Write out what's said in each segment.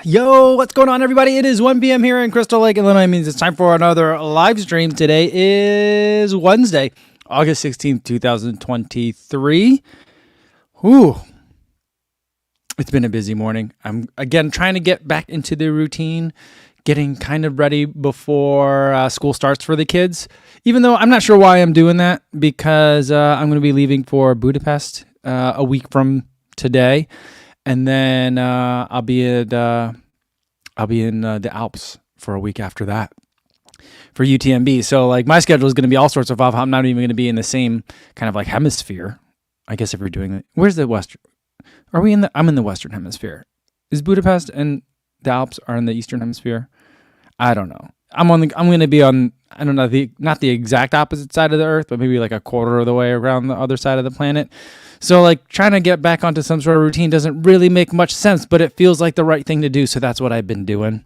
Yo, what's going on, everybody? It is 1 p.m. here in Crystal Lake, Illinois. It means it's time for another live stream. Today is Wednesday, August 16th, 2023. Whew. It's been a busy morning. I'm, again, trying to get back into the routine, getting kind of ready before school starts for the kids, even though I'm not sure why I'm doing that, because I'm going to be leaving for Budapest a week from today. And then I'll be in the Alps for a week after that for UTMB. So like my schedule is going to be all sorts of off. I'm not even going to be in the same kind of like hemisphere. I guess if you're doing it, where's the western? Are we in the? I'm in the Western Hemisphere. Is Budapest and the Alps are in the Eastern Hemisphere? I don't know. I'm going to be on. I don't know, not the exact opposite side of the Earth, but maybe like a quarter of the way around the other side of the planet. So like trying to get back onto some sort of routine doesn't really make much sense, but it feels like the right thing to do. So that's what I've been doing.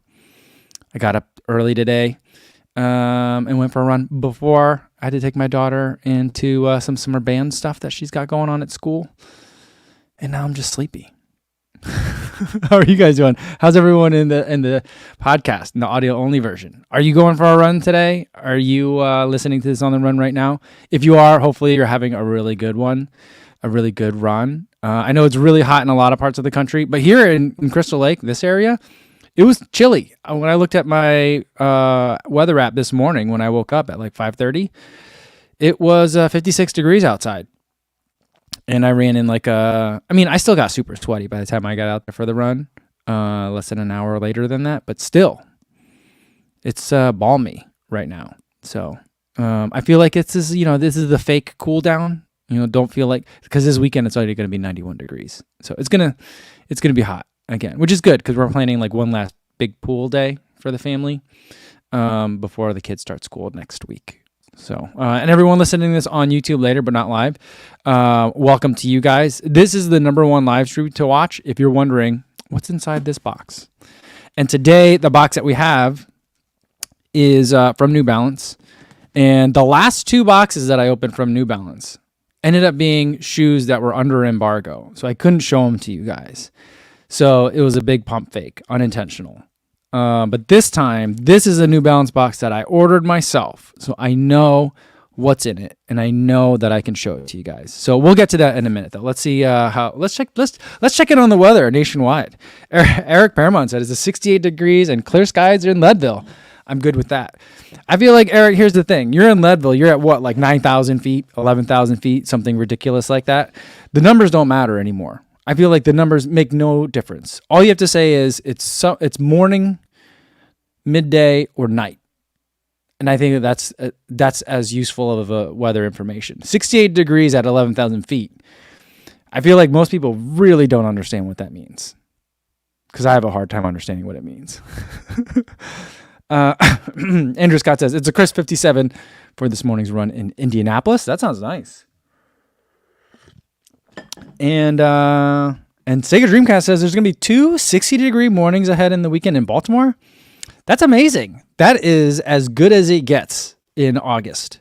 I got up early today and went for a run. Before I had to take my daughter into some summer band stuff that she's got going on at school. And now I'm just sleepy. How are you guys doing? How's everyone in the podcast, in the audio only version? Are you going for a run today? Are you listening to this on the run right now? If you are, hopefully you're having a really good one, a really good run. I know it's really hot in a lot of parts of the country, but here in Crystal Lake, this area, it was chilly. When I looked at my weather app this morning, when I woke up at like 5:30, it was 56 degrees outside. And I ran in I still got super sweaty by the time I got out there for the run, less than an hour later than that, but still, it's balmy right now. So I feel like this is the fake cool down. Don't feel like, because this weekend it's already going to be 91 degrees. So it's going to be hot again, which is good because we're planning like one last big pool day for the family before the kids start school next week. So, and everyone listening to this on YouTube later, but not live, welcome to you guys. This is the number one live stream to watch if you're wondering what's inside this box. And today, the box that we have is from New Balance. And the last two boxes that I opened from New Balance ended up being shoes that were under embargo. So I couldn't show them to you guys. So it was a big pump fake, unintentional. But this time, this is a New Balance box that I ordered myself. So I know what's in it, and I know that I can show it to you guys. So we'll get to that in a minute, though. Let's see let's check in on the weather nationwide. Eric Paramount said it's 68 degrees and clear skies in Leadville. I'm good with that. I feel like, Eric, here's the thing. You're in Leadville. You're at what, like 9,000 feet, 11,000 feet, something ridiculous like that. The numbers don't matter anymore. I feel like the numbers make no difference. All you have to say is it's morning, midday, or night. And I think that's as useful of a weather information. 68 degrees at 11,000 feet. I feel like most people really don't understand what that means, because I have a hard time understanding what it means. Andrew Scott says, it's a crisp 57 for this morning's run in Indianapolis. That sounds nice. And Sega Dreamcast says there's going to be 2 60-degree mornings ahead in the weekend in Baltimore. That's amazing. That is as good as it gets in August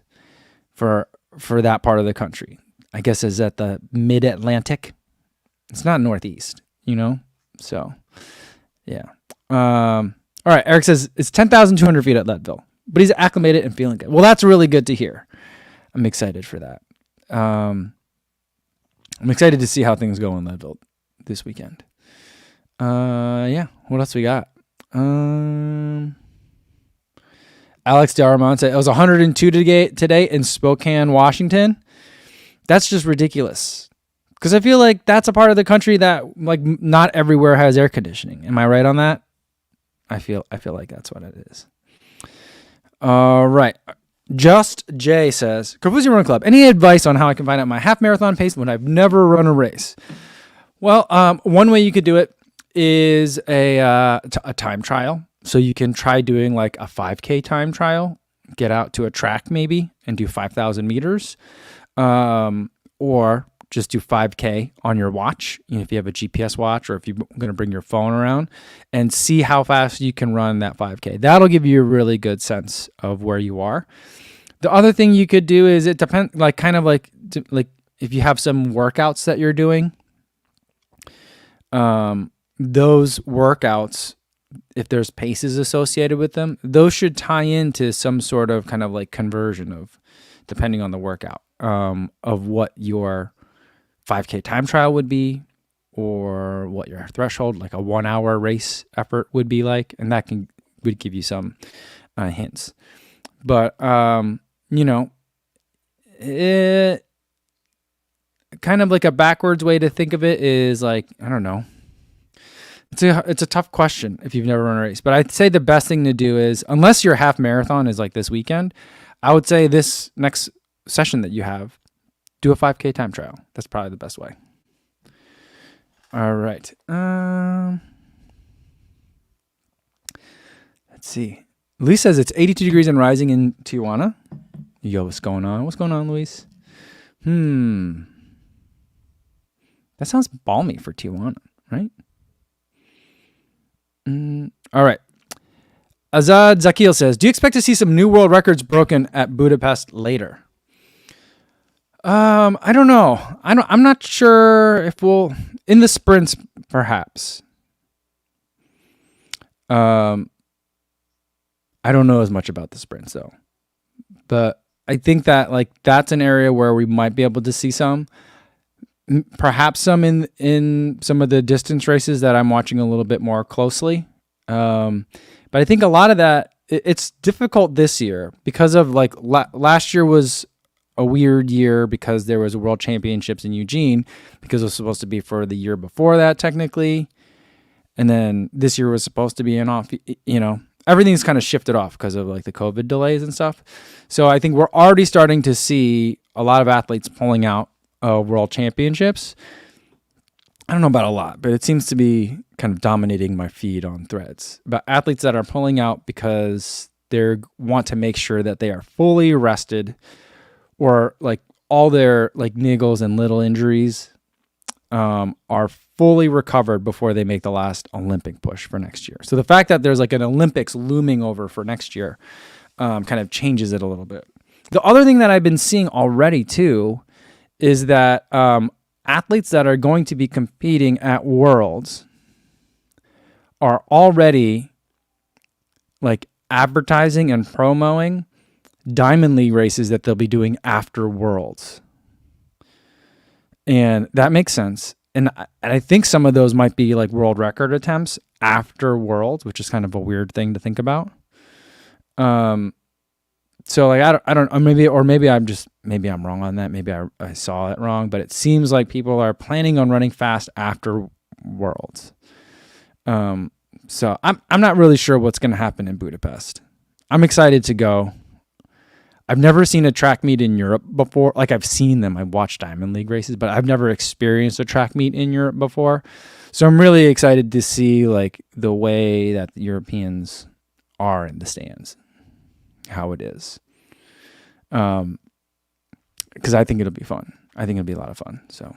for that part of the country. I guess is at the mid-Atlantic. It's not Northeast, So, yeah. All right, Eric says it's 10,200 feet at Leadville, but he's acclimated and feeling good. Well, that's really good to hear. I'm excited for that. I'm excited to see how things go in Leadville this weekend. Yeah. What else we got? Alex Darmon said it was 102 today in Spokane, Washington. That's just ridiculous. Because I feel like that's a part of the country that like not everywhere has air conditioning. Am I right on that? I feel like that's what it is. All right. Just Jay says, Corbusier Run Club, any advice on how I can find out my half marathon pace when I've never run a race? Well, one way you could do it is a time trial. So you can try doing like a 5K time trial, get out to a track maybe and do 5,000 meters, or just do 5K on your watch, if you have a GPS watch or if you're going to bring your phone around, and see how fast you can run that 5K. That'll give you a really good sense of where you are. The other thing you could do is it depends, like if you have some workouts that you're doing, those workouts if there's paces associated with them, those should tie into some sort of kind of like conversion of, depending on the workout, of what your 5K time trial would be, or what your threshold, like a 1 hour race effort would be like. And that would give you some hints. But, it kind of like a backwards way to think of it is like, I don't know. It's a tough question if you've never run a race, but I'd say the best thing to do is, unless your half marathon is like this weekend, I would say this next session that you have, do a 5K time trial. That's probably the best way. All right. Let's see. Luis says it's 82 degrees and rising in Tijuana. Yo, what's going on? What's going on, Luis? That sounds balmy for Tijuana, right? All right. Azad Zakil says, do you expect to see some new world records broken at Budapest later? I don't know. I'm not sure if we'll, in the sprints, perhaps. I don't know as much about the sprints though, but I think that like that's an area where we might be able to see some, perhaps some in some of the distance races that I'm watching a little bit more closely. But I think a lot of that, it's difficult this year because of like last year was a weird year because there was a World Championships in Eugene, because it was supposed to be for the year before that technically. And then this year was supposed to be an off, everything's kind of shifted off because of like the COVID delays and stuff. So I think we're already starting to see a lot of athletes pulling out World Championships. I don't know about a lot, but it seems to be kind of dominating my feed on threads about athletes that are pulling out because they want to make sure that they are fully rested, or like all their like niggles and little injuries are fully recovered before they make the last Olympic push for next year. So the fact that there's like an Olympics looming over for next year kind of changes it a little bit. The other thing that I've been seeing already too is that athletes that are going to be competing at Worlds are already like advertising and promoting Diamond League races that they'll be doing after Worlds. And that makes sense. And I think some of those might be like world record attempts after Worlds, which is kind of a weird thing to think about. So like I don't maybe I'm wrong on that. Maybe I saw it wrong, but it seems like people are planning on running fast after Worlds. So I'm not really sure what's going to happen in Budapest. I'm excited to go. I've never seen a track meet in Europe before. Like I've seen them. I've watched Diamond League races, but I've never experienced a track meet in Europe before. So I'm really excited to see like the way that the Europeans are in the stands, how it is. Because I think it'll be fun. I think it'll be a lot of fun. So,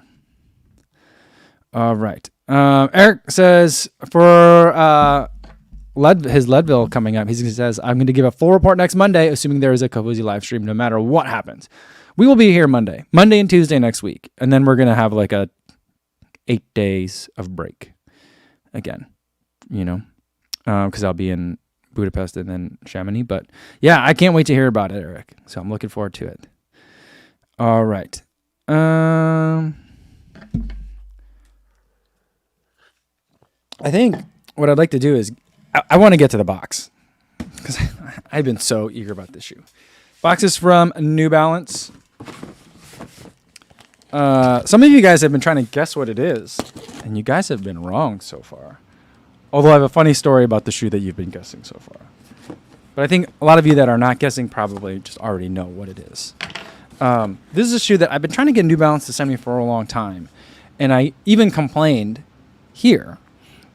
all right. Eric says for his Leadville coming up, he says, I'm going to give a full report next Monday, assuming there is a Kofuzi live stream, no matter what happens. We will be here Monday and Tuesday next week. And then we're going to have like 8 days of break again, because I'll be in Budapest and then Chamonix. But yeah, I can't wait to hear about it, Eric. So I'm looking forward to it. All right. I think what I'd like to do is I want to get to the box because I've been so eager about this shoe. Box is from New Balance. Some of you guys have been trying to guess what it is, and you guys have been wrong so far. Although I have a funny story about the shoe that you've been guessing so far. But I think a lot of you that are not guessing probably just already know what it is. This is a shoe that I've been trying to get New Balance to send me for a long time. And I even complained here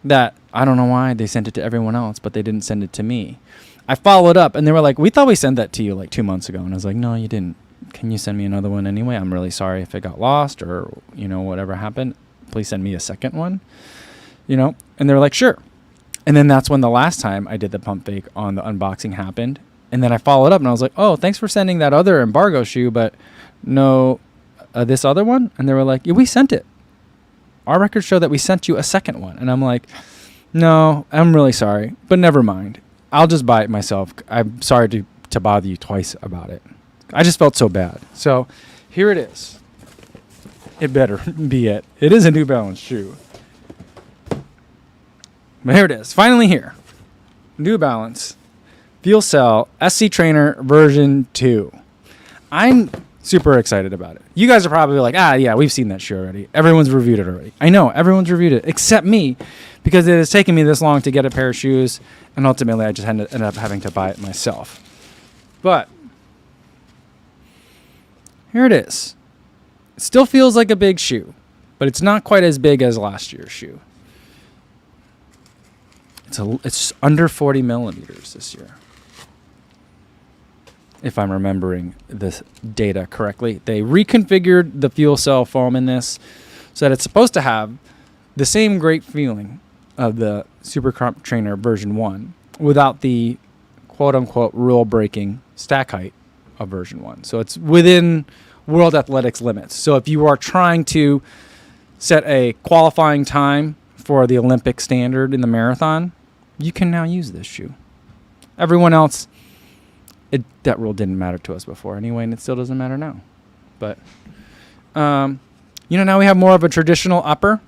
that I don't know why they sent it to everyone else, but they didn't send it to me. I followed up, and they were like, we thought we sent that to you like 2 months ago. And I was like, no, you didn't. Can you send me another one anyway? I'm really sorry if it got lost or, whatever happened. Please send me a second one, And they were like, sure. And then that's when the last time I did the pump fake on the unboxing happened. And then I followed up, and I was like, oh, thanks for sending that other embargo shoe, but no, this other one? And they were like, yeah, we sent it. Our records show that we sent you a second one. And I'm like, No, I'm really sorry, but never mind. I'll just buy it myself. I'm sorry to bother you twice about it. I just felt so bad. So here it is. It better be it. It is a New Balance shoe. But here it is. Finally here. New Balance Fuel Cell SC Trainer version 2. I'm super excited about it. You guys are probably like, yeah, we've seen that shoe already. Everyone's reviewed it already. I know, everyone's reviewed it, except me, because it has taken me this long to get a pair of shoes, and ultimately I just ended up having to buy it myself. But here it is. It still feels like a big shoe, but it's not quite as big as last year's shoe. It's under 40 millimeters this year, if I'm remembering this data correctly. They reconfigured the fuel cell foam in this so that it's supposed to have the same great feeling of the Super Crump Trainer version 1 without the quote-unquote rule-breaking stack height of version 1. So it's within World Athletics limits. So if you are trying to set a qualifying time for the Olympic standard in the marathon, you can now use this shoe. Everyone else, that rule didn't matter to us before anyway, and it still doesn't matter now. But, now we have more of a traditional upper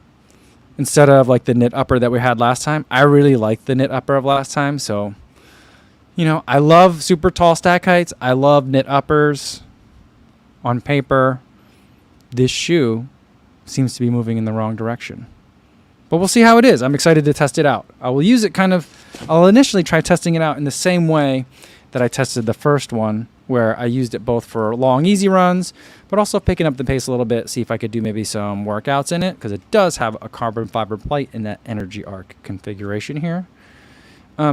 instead of like the knit upper that we had last time. I really liked the knit upper of last time. So, I love super tall stack heights. I love knit uppers. On paper, this shoe seems to be moving in the wrong direction. But we'll see how it is. I'm excited to test it out. I'll initially try testing it out in the same way that I tested the first one, where I used it both for long, easy runs, but also picking up the pace a little bit, see if I could do maybe some workouts in it, because it does have a carbon fiber plate in that Energy Arc configuration here.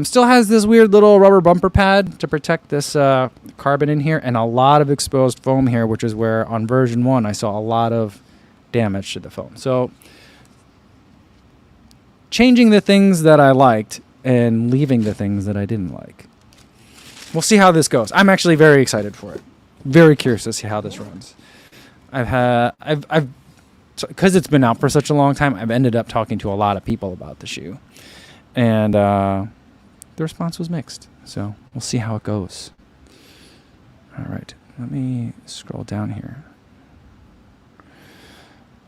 Still has this weird little rubber bumper pad to protect this carbon in here, and a lot of exposed foam here, which is where on version 1 I saw a lot of damage to the foam. So changing the things that I liked and leaving the things that I didn't like. We'll see how this goes. I'm actually very excited for it. Very curious to see how this runs. Because it's been out for such a long time, I've ended up talking to a lot of people about the shoe. And the response was mixed. So we'll see how it goes. All right. Let me scroll down here.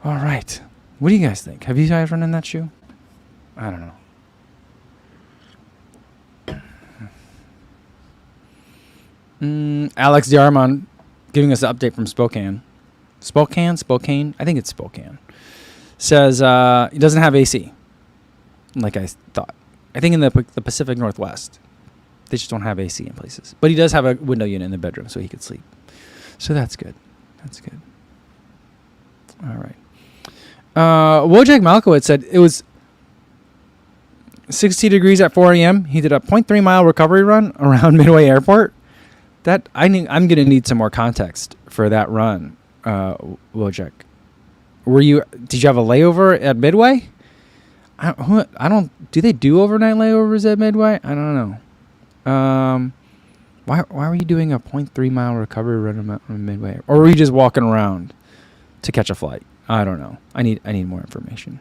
All right. What do you guys think? Have you guys run in that shoe? I don't know. Alex Diarmond giving us an update from Spokane. Spokane? I think it's Spokane. Says he doesn't have AC, like I thought. I think in the Pacific Northwest, they just don't have AC in places. But he does have a window unit in the bedroom, so he could sleep. So that's good. That's good. All right. Wojciech Malkowicz said it was 60 degrees at 4 a.m. He did a 0.3 mile recovery run around Midway Airport. I'm going to need some more context for that run, Wojciech. Did you have a layover at Midway? Do they do overnight layovers at Midway? I don't know. Why were you doing a 0.3 mile recovery run on Midway? Or were you just walking around to catch a flight? I don't know. I need more information.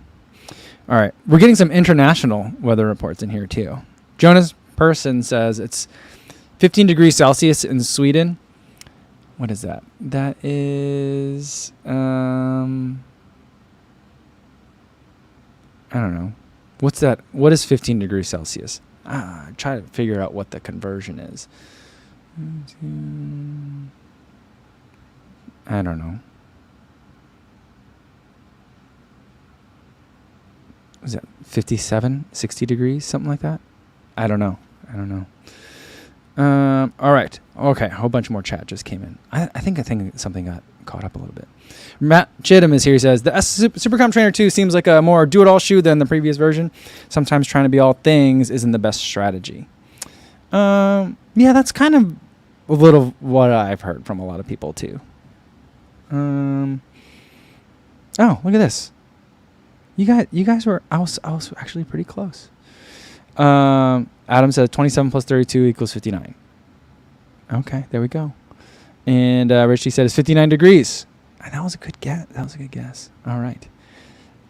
All right. We're getting some international weather reports in here too. Jonas Persson says it's 15 degrees Celsius in Sweden. What is that? That is, I don't know. What's that? What is 15 degrees Celsius? Try to figure out what the conversion is. I don't know. Is that 57, 60 degrees, something like that? I don't know. All right. Okay. A whole bunch more chat just came in. I think something got caught up a little bit. Matt Chittum is here. He says, the Supercomp Trainer 2 seems like a more do-it-all shoe than the previous version. Sometimes trying to be all things isn't the best strategy. Yeah, that's kind of a little what I've heard from a lot of people too. Oh, look at this. You guys were, I was actually pretty close. Adam said 27 plus 32 equals 59. Okay, there we go. And Richie said it's 59 degrees. That was a good guess. All right.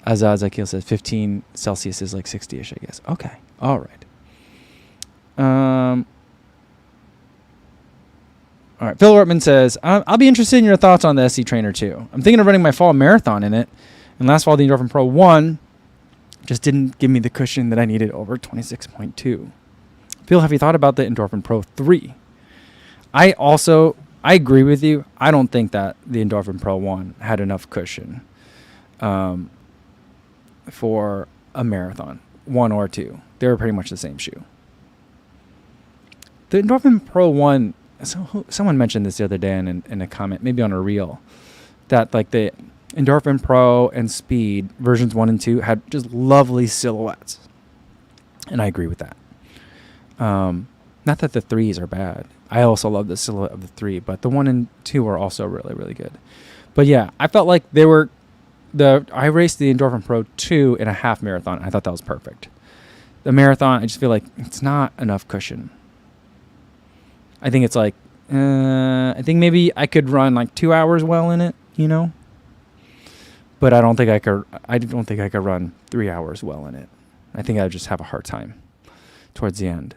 Azaz Akil says 15 Celsius is like 60-ish, I guess. Okay. All right. All right. Phil Wortman says, I'll be interested in your thoughts on the SC Trainer 2. I'm thinking of running my fall marathon in it. And last fall, the Endorphin Pro 1 just didn't give me the cushion that I needed over 26.2. Phil, have you thought about the Endorphin Pro 3? I agree with you. I don't think that the Endorphin Pro 1 had enough cushion for a marathon, 1 or 2. They were pretty much the same shoe. The Endorphin Pro 1, someone mentioned this the other day in a comment, maybe on a reel, that like the Endorphin Pro and Speed versions 1 and 2 had just lovely silhouettes. And I agree with that. Not that the 3s are bad. I also love the silhouette of the 3, but the 1 and 2 are also really, really good. But yeah, I felt like I raced the Endorphin Pro 2 in a half marathon. I thought that was perfect. The marathon, I just feel like it's not enough cushion. I think it's like, I think maybe I could run like 2 hours well in it, but I don't think I could run 3 hours well in it. I think I would just have a hard time towards the end.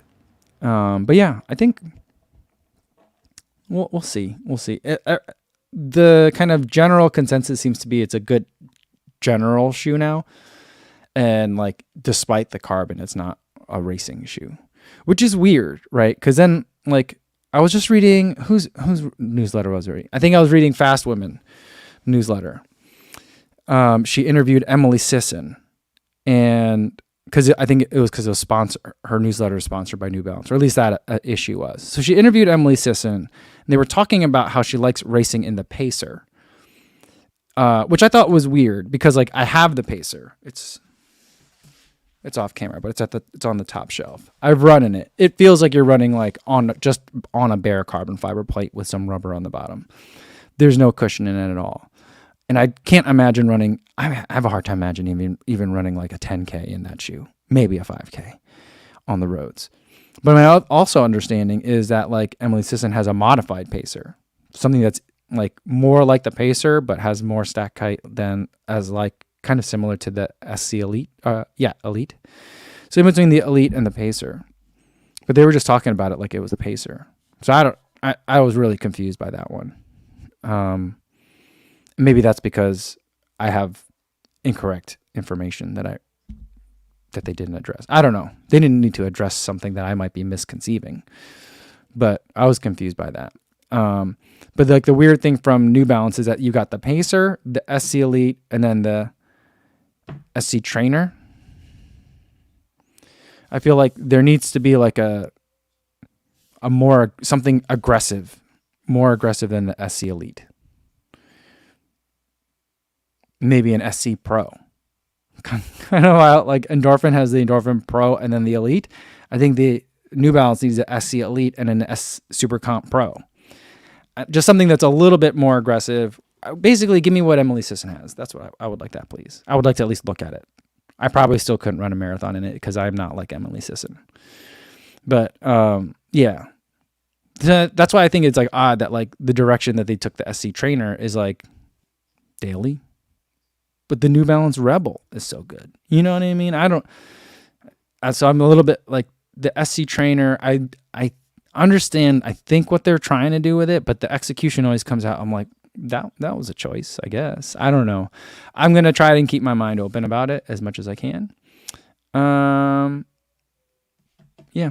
But yeah, I think we'll see. We'll see. The kind of general consensus seems to be it's a good general shoe now. And like, despite the carbon, it's not a racing shoe, which is weird, right? Because then like, I was just reading, whose newsletter was it? I think I was reading Fast Women newsletter. She interviewed Emily Sisson, and because I think it was her newsletter is sponsored by New Balance, or at least that issue was. So she interviewed Emily Sisson, and they were talking about how she likes racing in the Pacer, which I thought was weird because like I have the Pacer. It's off camera, but it's on the top shelf. I've run in it. It feels like you're running like on a bare carbon fiber plate with some rubber on the bottom. There's no cushion in it at all. And I can't imagine running. I have a hard time imagining even running like a 10K in that shoe, maybe a 5K on the roads. But my also understanding is that like Emily Sisson has a modified Pacer, something that's like more like the Pacer, but has more stack height than as like kind of similar to the SC Elite. Elite. So in between the Elite and the Pacer. But they were just talking about it like it was a Pacer. So I was really confused by that one. Maybe that's because I have incorrect information that they didn't address. I don't know. They didn't need to address something that I might be misconceiving. But I was confused by that. But like the weird thing from New Balance is that you got the Pacer, the SC Elite, and then the SC Trainer. I feel like there needs to be like a more something aggressive, more aggressive than the SC Elite. Maybe an SC Pro. Kind of how like Endorphin has the Endorphin Pro and then the Elite. I think the New Balance needs the SC Elite and an S Super Comp Pro. Just something that's a little bit more aggressive. Basically, give me what Emily Sisson has. That's what I would like that, please. I would like to at least look at it. I probably still couldn't run a marathon in it because I'm not like Emily Sisson. But yeah, that's why I think it's like odd that like the direction that they took the SC Trainer is like daily. But the New Balance Rebel is so good. You know what I mean? So I'm a little bit like the SC Trainer. I understand, I think what they're trying to do with it, but the execution always comes out. I'm like, that was a choice, I guess. I don't know. I'm going to try and keep my mind open about it as much as I can. Yeah.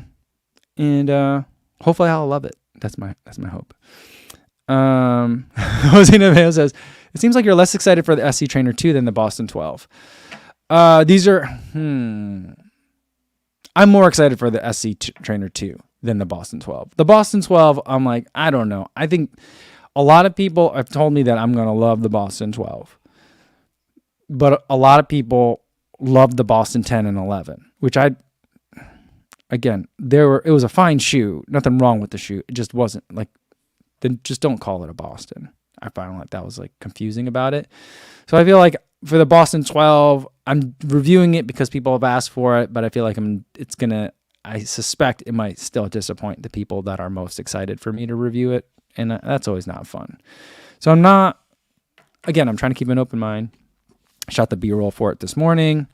And hopefully I'll love it. That's my hope. Jose Navarro says, it seems like you're less excited for the SC Trainer 2 than the Boston 12. These are, I'm more excited for the SC Trainer 2 than the Boston 12. The Boston 12, I'm like, I don't know. I think a lot of people have told me that I'm going to love the Boston 12. But a lot of people love the Boston 10 and 11, which it was a fine shoe. Nothing wrong with the shoe. It just wasn't like, then just don't call it a Boston. I found like that was like confusing about it. So I feel like for the Boston 12, I'm reviewing it because people have asked for it, but I feel like I suspect it might still disappoint the people that are most excited for me to review it. And that's always not fun. So I'm trying to keep an open mind. Shot the B-roll for it this morning.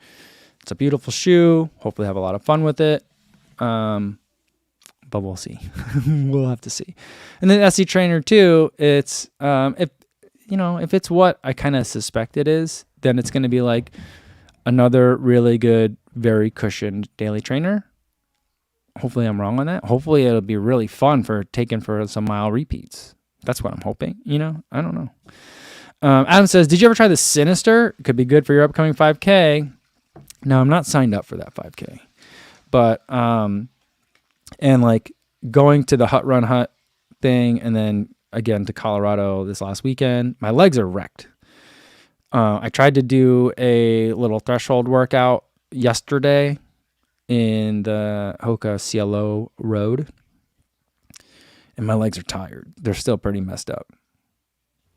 It's a beautiful shoe. Hopefully have a lot of fun with it. But we'll see. We'll have to see. And then SC Trainer 2, it's if it's what I kind of suspect it is, then it's going to be like another really good, very cushioned daily trainer. Hopefully I'm wrong on that. Hopefully it'll be really fun for some mile repeats. That's what I'm hoping. I don't know. Adam says, did you ever try the Sinister? It could be good for your upcoming 5K. No, I'm not signed up for that 5K. But, and like going to the Hut Run Hut thing and then again to Colorado this last weekend, my legs are wrecked. I tried to do a little threshold workout yesterday in the Hoka CLO road, and my legs are tired. They're still pretty messed up.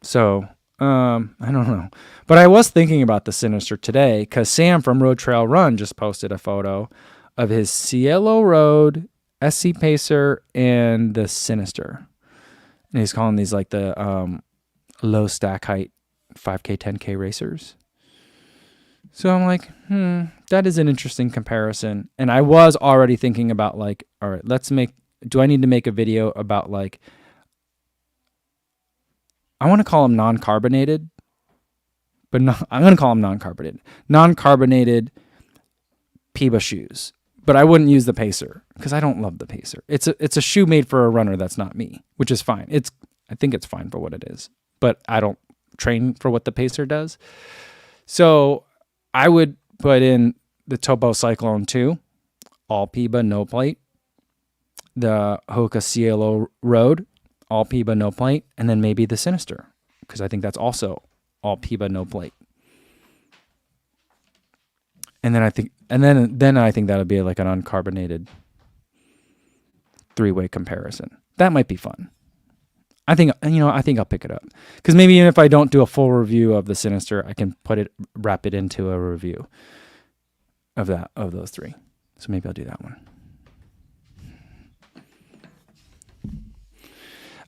So, I don't know. But I was thinking about the Sinister today because Sam from Road Trail Run just posted a photo of his CLO Road, SC Pacer, and the Sinister. And he's calling these like the low stack height 5K, 10K racers. So I'm like, that is an interesting comparison. And I was already thinking about like, all right, do I need to make a video about like, I want to call them non-carbonated, but I'm going to call them non-carbonated. Non-carbonated PIBA shoes. But I wouldn't use the Pacer because I don't love the Pacer. It's a shoe made for a runner that's not me, which is fine. I think it's fine for what it is, but I don't train for what the Pacer does. So I would put in the Topo Cyclone 2, all PIBA, no plate. The Hoka CLO Road, all PIBA, no plate. And then maybe the Sinister, because I think that's also all PIBA, no plate. And then I think that would be like an uncarbonated 3-way comparison. That might be fun. I think I'll pick it up because maybe even if I don't do a full review of the Sinister, I can wrap it into a review of those three. So maybe I'll do that one.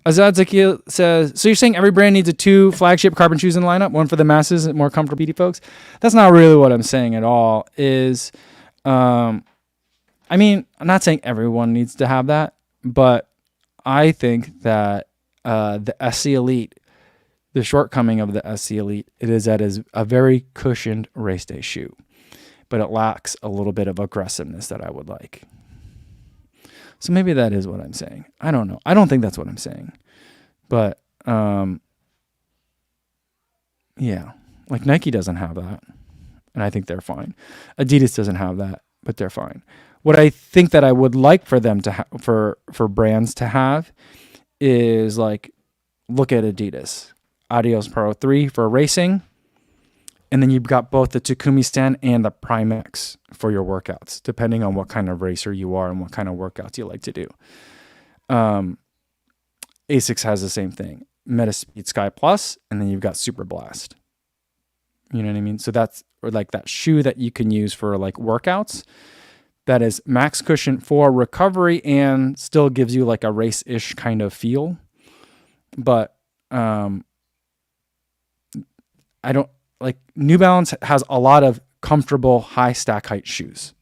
Azad Zakil says, so you're saying every brand needs 2 flagship carbon shoes in the lineup, one for the masses and more comfortable BD folks? That's not really what I'm saying at all. I'm not saying everyone needs to have that, but I think that the SC Elite, the shortcoming of the SC Elite, it is that is a very cushioned race day shoe, but it lacks a little bit of aggressiveness that I would like. So maybe that is what I'm saying. I don't know. I don't think that's what I'm saying. But, yeah. Like Nike doesn't have that. And I think they're fine. Adidas doesn't have that, but they're fine. What I think that I would like for them to for brands to have is like, look at Adidas. Adios Pro 3 for racing. And then you've got both the Takumi Stand and the Prime X for your workouts, depending on what kind of racer you are and what kind of workouts you like to do. Asics has the same thing. Metaspeed Sky Plus, and then you've got Super Blast. You know what I mean? So that's like that shoe that you can use for like workouts that is max cushion for recovery and still gives you like a race-ish kind of feel. But I don't... Like New Balance has a lot of comfortable high stack height shoes.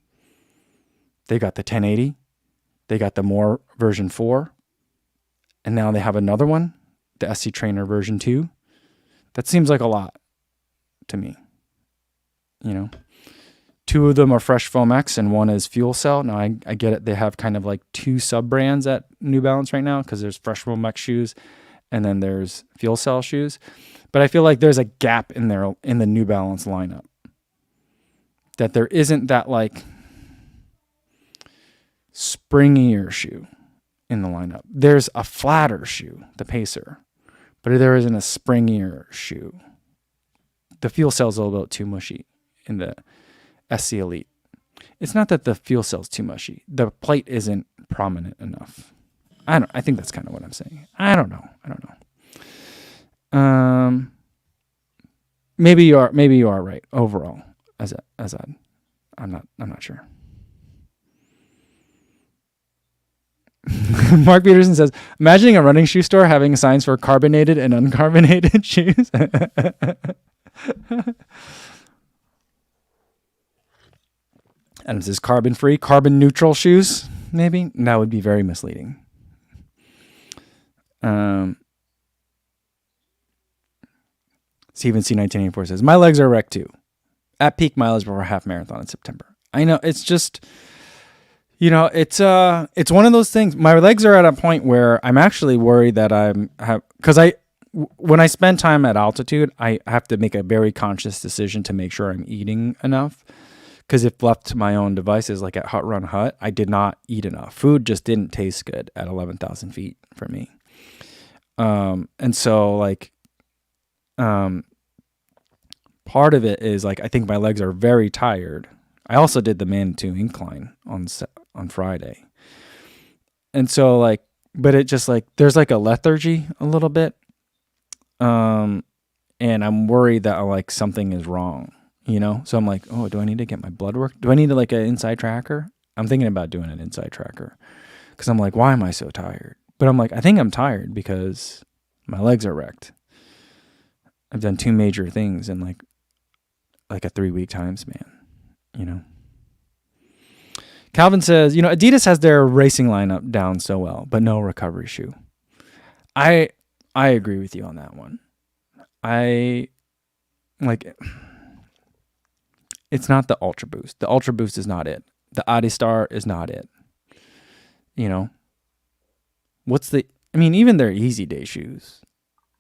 They got the 1080, they got the More version 4, and now they have another one, the SC Trainer version 2. That seems like a lot to me. 2 of them are Fresh Foam X and one is Fuel Cell. Now I get it. They have kind of like 2 sub brands at New Balance right now because there's Fresh Foam X shoes and then there's Fuel Cell shoes. But I feel like there's a gap in there in the New Balance lineup. That there isn't that like springier shoe in the lineup. There's a flatter shoe, the Pacer, but there isn't a springier shoe. The Fuel Cell's a little bit too mushy in the SC Elite. It's not that the Fuel Cell's too mushy. The plate isn't prominent enough. I think that's kind of what I'm saying. I don't know. Maybe you are right overall. I'm not sure. Mark Peterson says, imagining a running shoe store having signs for carbonated and uncarbonated shoes. And it says carbon free, carbon neutral shoes, maybe. That would be very misleading. Steven C1984 says, my legs are wrecked too. At peak mileage before a half marathon in September. I know, it's just, it's one of those things. My legs are at a point where I'm actually worried that when I spend time at altitude, I have to make a very conscious decision to make sure I'm eating enough. Because if left to my own devices, like at Hut Run Hut, I did not eat enough. Food just didn't taste good at 11,000 feet for me. And so part of it is I think my legs are very tired. I also did the Manitou incline on Friday. And so but it just there's a lethargy a little bit. And I'm worried that something is wrong, So I'm oh, do I need to get my blood work? Do I need an inside tracker? I'm thinking about doing an inside tracker because I'm why am I so tired? But I'm I think I'm tired because my legs are wrecked. I've done 2 major things in a 3-week time span, Calvin says, Adidas has their racing lineup down so well, but no recovery shoe. I agree with you on that one. It's not the Ultra Boost. The Ultra Boost is not it. The Adistar is not it. Even their Easy Day shoes,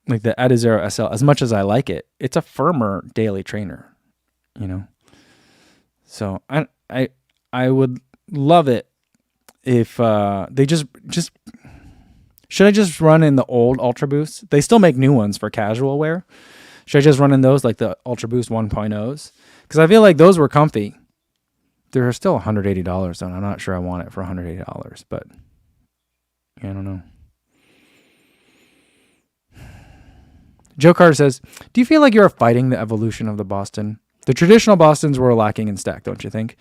like the Adizero SL, as much as I like it, it's a firmer daily trainer, So I would love it if they just should I just run in the old Ultra Boost? They still make new ones for casual wear. Should I just run in those like the Ultra Boost 1.0s? Because I feel like those were comfy. They're still $180, and I'm not sure I want it for $180, but I don't know. Joe Carter says, do you feel like you're fighting the evolution of the Boston? The traditional Bostons were lacking in stack, don't you think?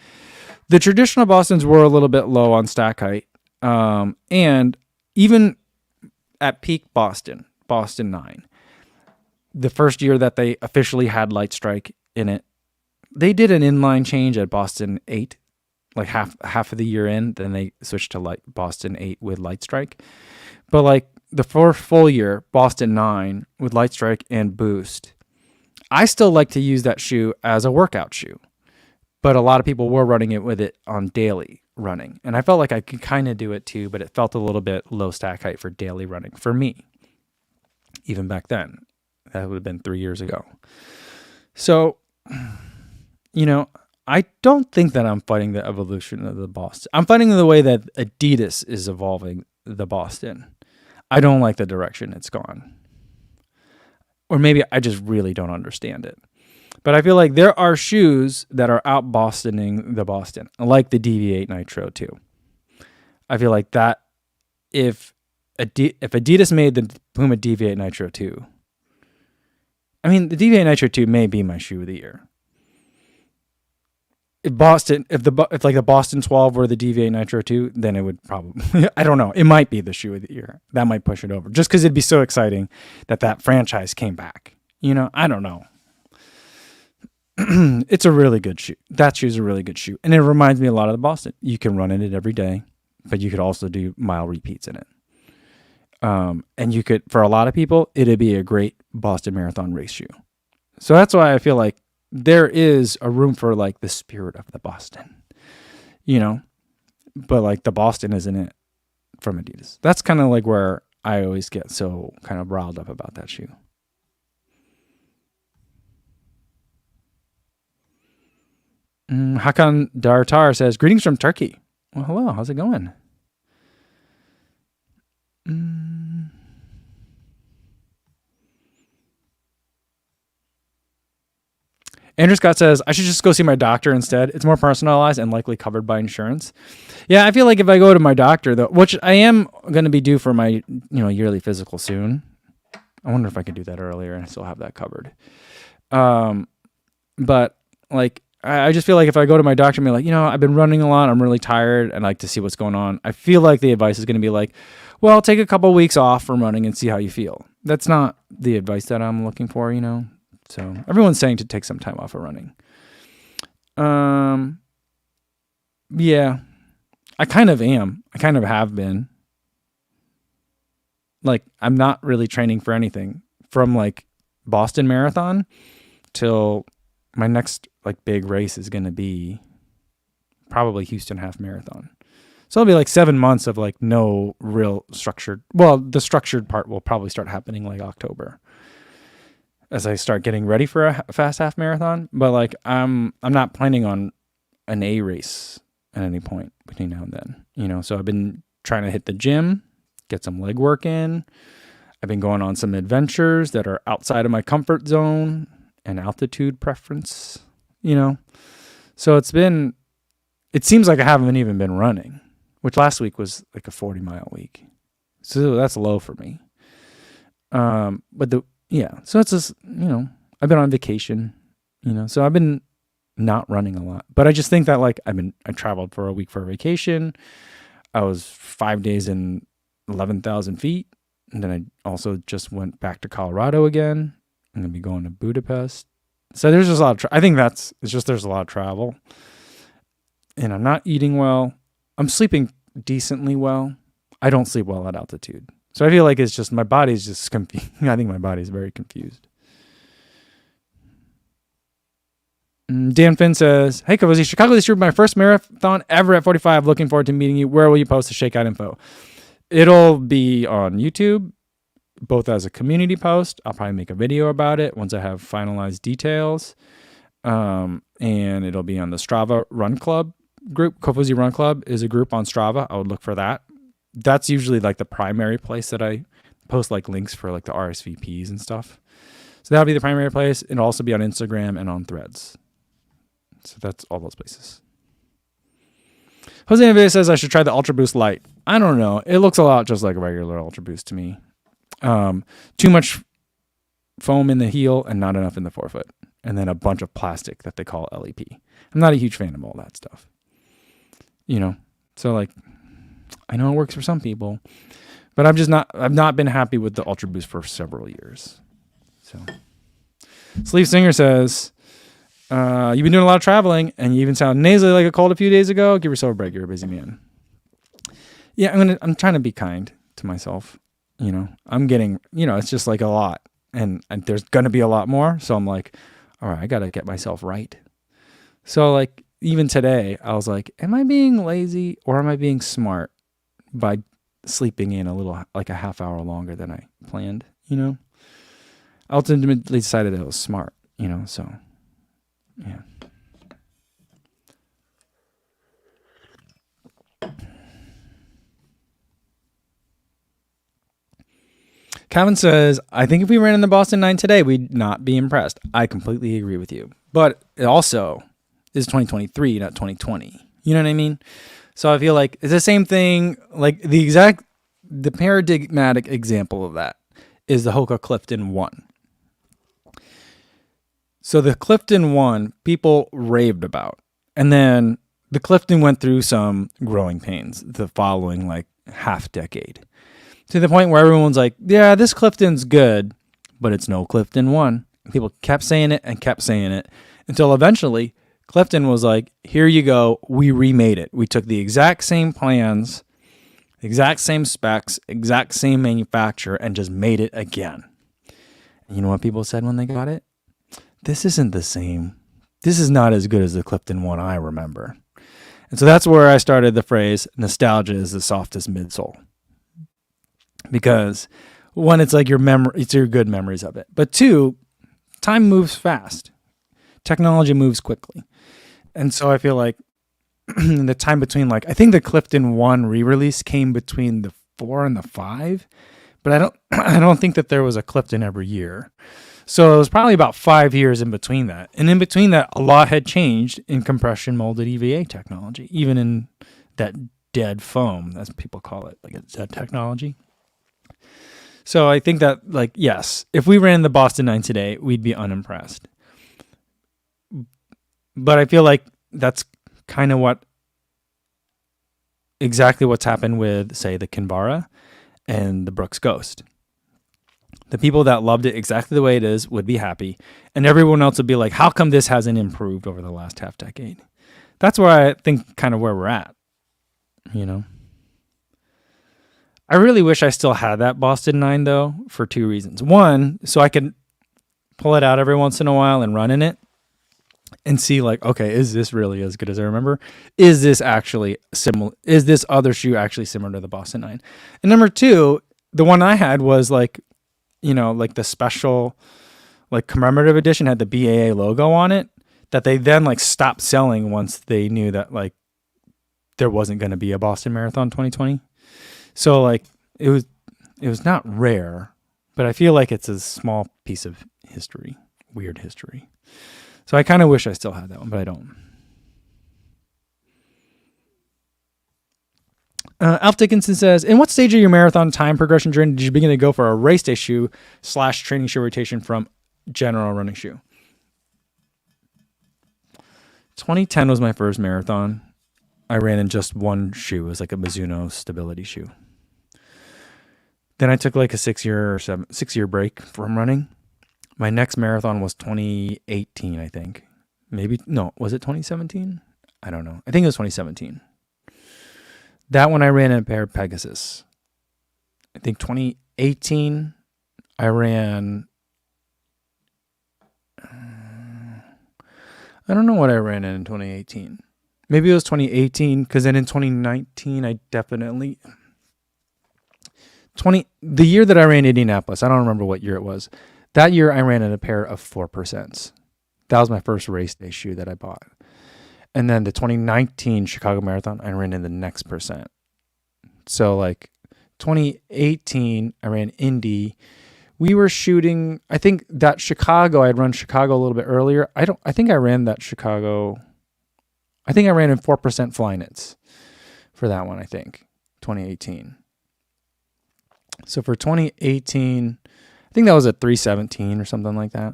The traditional Bostons were a little bit low on stack height. And even at peak Boston 9, the first year that they officially had Light Strike in it, they did an inline change at Boston 8, half of the year in. Then they switched to Boston 8 with Light Strike. But the first full year, Boston 9 with Light Strike and Boost, I still like to use that shoe as a workout shoe. But a lot of people were running it with it on daily running. And I felt like I could kind of do it too, but it felt a little bit low stack height for daily running for me. Even back then. That would have been 3 years ago. So, I don't think that I'm fighting the evolution of the Boston. I'm fighting the way that Adidas is evolving the Boston. I don't like the direction it's gone. Or maybe I just really don't understand it. But I feel like there are shoes that are out Bostoning the Boston, like the DV8 Nitro 2. I feel like that if Adidas made the Puma DV8 Nitro 2, the DV8 Nitro 2 may be my shoe of the year. If the Boston 12 were the DV8 Nitro 2, then it would probably, I don't know, it might be the shoe of the year. That might push it over. Just because it'd be so exciting that franchise came back. I don't know. It's a really good shoe. That shoe's a really good shoe. And it reminds me a lot of the Boston. You can run in it every day, but you could also do mile repeats in it. And you could, for a lot of people, it'd be a great Boston Marathon race shoe. So that's why I feel like there is a room for the spirit of the Boston, but the Boston isn't it from Adidas. That's kind of where I always get so kind of riled up about that shoe. Hakan Dartar says, greetings from Turkey. Well, hello. How's it going? Andrew Scott says, I should just go see my doctor instead. It's more personalized and likely covered by insurance. Yeah, I feel like if I go to my doctor, though, which I am going to be due for my yearly physical soon. I wonder if I could do that earlier and I still have that covered. But I just feel like if I go to my doctor and be I've been running a lot. I'm really tired. And like to see what's going on. I feel like the advice is going to be well, take a couple weeks off from running and see how you feel. That's not the advice that I'm looking for, So everyone's saying to take some time off of running. Yeah, I kind of am. I kind of have been. Like, I'm not really training for anything from like Boston Marathon till my next like big race is going to be probably Houston Half Marathon. So it'll be like 7 months of like no real structured. Well, the structured part will probably start happening like October as I start getting ready for a fast half marathon. But like I'm not planning on an A race at any point between now and then. You know, so I've been trying to hit the gym, get some leg work in. I've been going on some adventures that are outside of my comfort zone and altitude preference, you know. So it seems like I haven't even been running, which last week was like a 40-mile week. So that's low for me. So it's just, you know, I've been on vacation, you know, so I've been not running a lot. But I just think that like I traveled for a week for a vacation. I was 5 days in 11,000 feet. And then I also just went back to Colorado again. I'm going to be going to Budapest. So there's just a lot of, I think it's just, there's a lot of travel. And I'm not eating well. I'm sleeping decently well. I don't sleep well at altitude. So I feel like it's just, my body's just confused. I think my body's very confused. Dan Finn says, hey, Cozy, Chicago this year, my first marathon ever at 45. Looking forward to meeting you. Where will you post the shakeout info? It'll be on YouTube, both as a community post. I'll probably make a video about it once I have finalized details. And it'll be on the Strava Run Club group. Kofuzi Run Club is a group on Strava. I would look for that. That's usually like the primary place that I post like links for like the RSVPs and stuff. So that'll be the primary place. It'll also be on Instagram and on Threads. So that's all those places. Jose Navarre says I should try the Ultra Boost Light. I don't know. It looks a lot just like a regular Ultra Boost to me. Too much foam in the heel and not enough in the forefoot. And then a bunch of plastic that they call LEP. I'm not a huge fan of all that stuff. You know, so like, I know it works for some people, but I've not been happy with the Ultra Boost for several years. So, Sleeve Singer says, you've been doing a lot of traveling and you even sound nasally like a cold a few days ago. Give yourself a break. You're a busy man. Yeah, I'm trying to be kind to myself. You know, I'm getting, you know, it's just like a lot and there's going to be a lot more. So I'm like, all right, I got to get myself right. So like, even today, I was like, am I being lazy or am I being smart by sleeping in a little, like a half hour longer than I planned, you know? I ultimately decided that it was smart, you know, so, yeah. Calvin says, I think if we ran in the Boston 9 today, we'd not be impressed. I completely agree with you. But it also is 2023, not 2020. You know what I mean? So I feel like it's the same thing. Like the paradigmatic example of that is the Hoka Clifton 1. So the Clifton 1, people raved about. And then the Clifton went through some growing pains the following like half decade. To the point where everyone's like, yeah, this Clifton's good, but it's no Clifton 1. And people kept saying it until eventually Clifton was like, here you go. We remade it. We took the exact same plans, exact same specs, exact same manufacturer, and just made it again. And you know what people said when they got it? This isn't the same. This is not as good as the Clifton 1 I remember. And so that's where I started the phrase, nostalgia is the softest midsole. Because one, it's like it's your good memories of it. But two, time moves fast. Technology moves quickly. And so I feel like the time between I think the Clifton 1 re-release came between the 4 and the 5, but I don't think that there was a Clifton every year. So it was probably about 5 years in between that. And in between that, a lot had changed in compression molded EVA technology, even in that dead foam, as people call it, like it's dead technology. So I think that, yes, if we ran the Boston 9 today, we'd be unimpressed. But I feel like that's kind of exactly what's happened with, say, the Kinvara and the Brooks Ghost. The people that loved it exactly the way it is would be happy, and everyone else would be like, how come this hasn't improved over the last half decade? That's where I think kind of where we're at, you know. I really wish I still had that Boston 9 though, for two reasons. One, so I could pull it out every once in a while and run in it and see like, okay, is this really as good as I remember? Is this actually similar? Is this other shoe actually similar to the Boston 9? And number two, the one I had was like, you know, like the special, like commemorative edition had the BAA logo on it that they then like stopped selling once they knew that like there wasn't going to be a Boston Marathon 2020. So like it was not rare, but I feel like it's a small piece of history, weird history. So I kind of wish I still had that one, but I don't. Alf Dickinson says, in what stage of your marathon time progression journey did you begin to go for a race day shoe / training shoe rotation from general running shoe? 2010 was my first marathon. I ran in just one shoe. It was like a Mizuno stability shoe. Then I took like a 6 year break from running. My next marathon was 2018, I think. Maybe, no, was it 2017? I don't know. I think it was 2017. That one I ran in a pair of Pegasus. I think 2018, I ran, I don't know what I ran in 2018. Maybe it was 2018, because then in 2019, I definitely, the year that I ran Indianapolis, I don't remember what year it was. That year I ran in a pair of 4%. That was my first race day shoe that I bought. And then the 2019 Chicago Marathon, I ran in the next percent. So like 2018, I ran Indy. We were shooting, I think that Chicago, I'd run Chicago a little bit earlier. I think I ran that Chicago. I think I ran in 4% Flyknits for that one, I think, 2018. So for 2018, I think that was at 317 or something like that.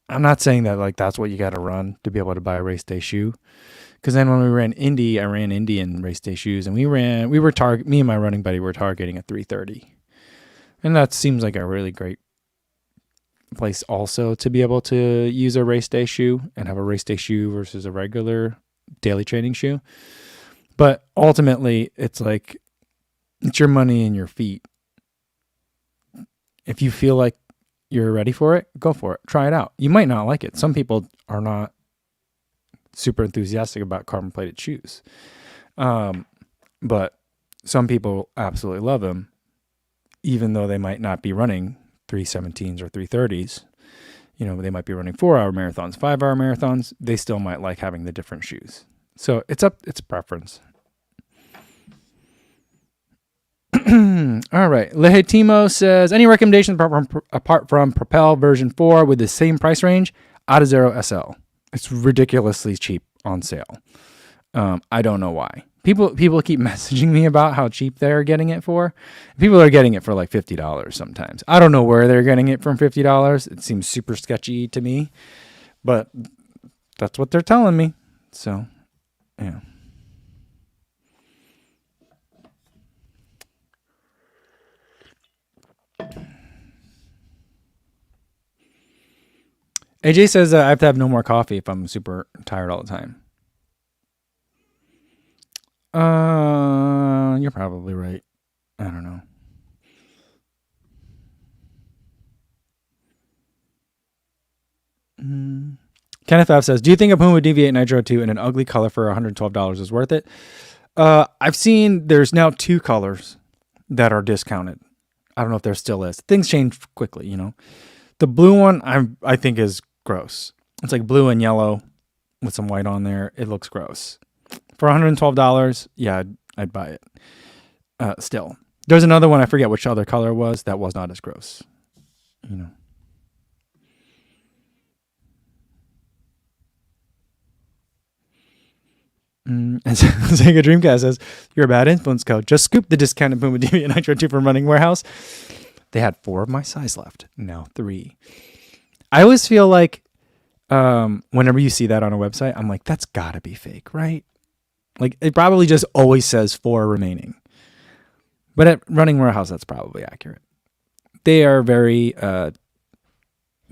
I'm not saying that like that's what you got to run to be able to buy a race day shoe. Because then when we ran Indy, I ran Indy in race day shoes, and me and my running buddy were targeting at 330. And that seems like a really great place also to be able to use a race day shoe and have a race day shoe versus a regular daily training shoe. But ultimately, it's like, it's your money and your feet. If you feel like you're ready for it, go for it. Try it out. You might not like it. Some people are not super enthusiastic about carbon plated shoes. But some people absolutely love them, even though they might not be running 317s or 330s. You know, they might be running 4-hour marathons, 5-hour marathons. They still might like having the different shoes. So it's preference. All right. Lehetimo says, any recommendations apart from Propel version 4 with the same price range? Adizero SL. It's ridiculously cheap on sale. I don't know why. People keep messaging me about how cheap they're getting it for. People are getting it for like $50 sometimes. I don't know where they're getting it from $50. It seems super sketchy to me, but that's what they're telling me. So, yeah. AJ says I have to have no more coffee if I'm super tired all the time. You're probably right. I don't know. Kenneth F says, do you think a Puma Deviate Nitro 2 in an ugly color for $112 is worth it? I've seen there's now 2 colors that are discounted. I don't know if there still is. Things change quickly, you know. The blue one I think is gross. It's like blue and yellow with some white on there. It looks gross. For $112, yeah, I'd buy it. Still. There's another one, I forget which other color it was, that was not as gross. You know. And Sega Dreamcast says, you're a bad influence code. Just scoop the discounted Puma Deviant Nitro 2 from Running Warehouse. They had 4 of my size left. Now 3. I always feel like whenever you see that on a website, I'm like, that's gotta be fake, right? Like, it probably just always says 4 remaining. But at Running Warehouse, that's probably accurate. They are very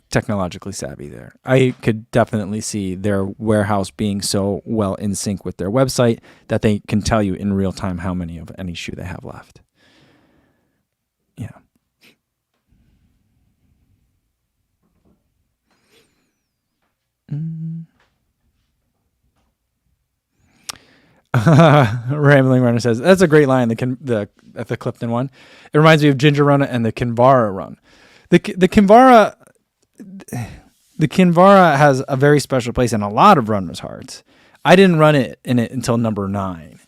technologically savvy there. I could definitely see their warehouse being so well in sync with their website that they can tell you in real time how many of any shoe they have left. Yeah. Rambling Runner says that's a great line. The Clifton one. It reminds me of Ginger Run and the Kinvara run. The Kinvara has a very special place in a lot of runners' hearts. I didn't run it until number 9,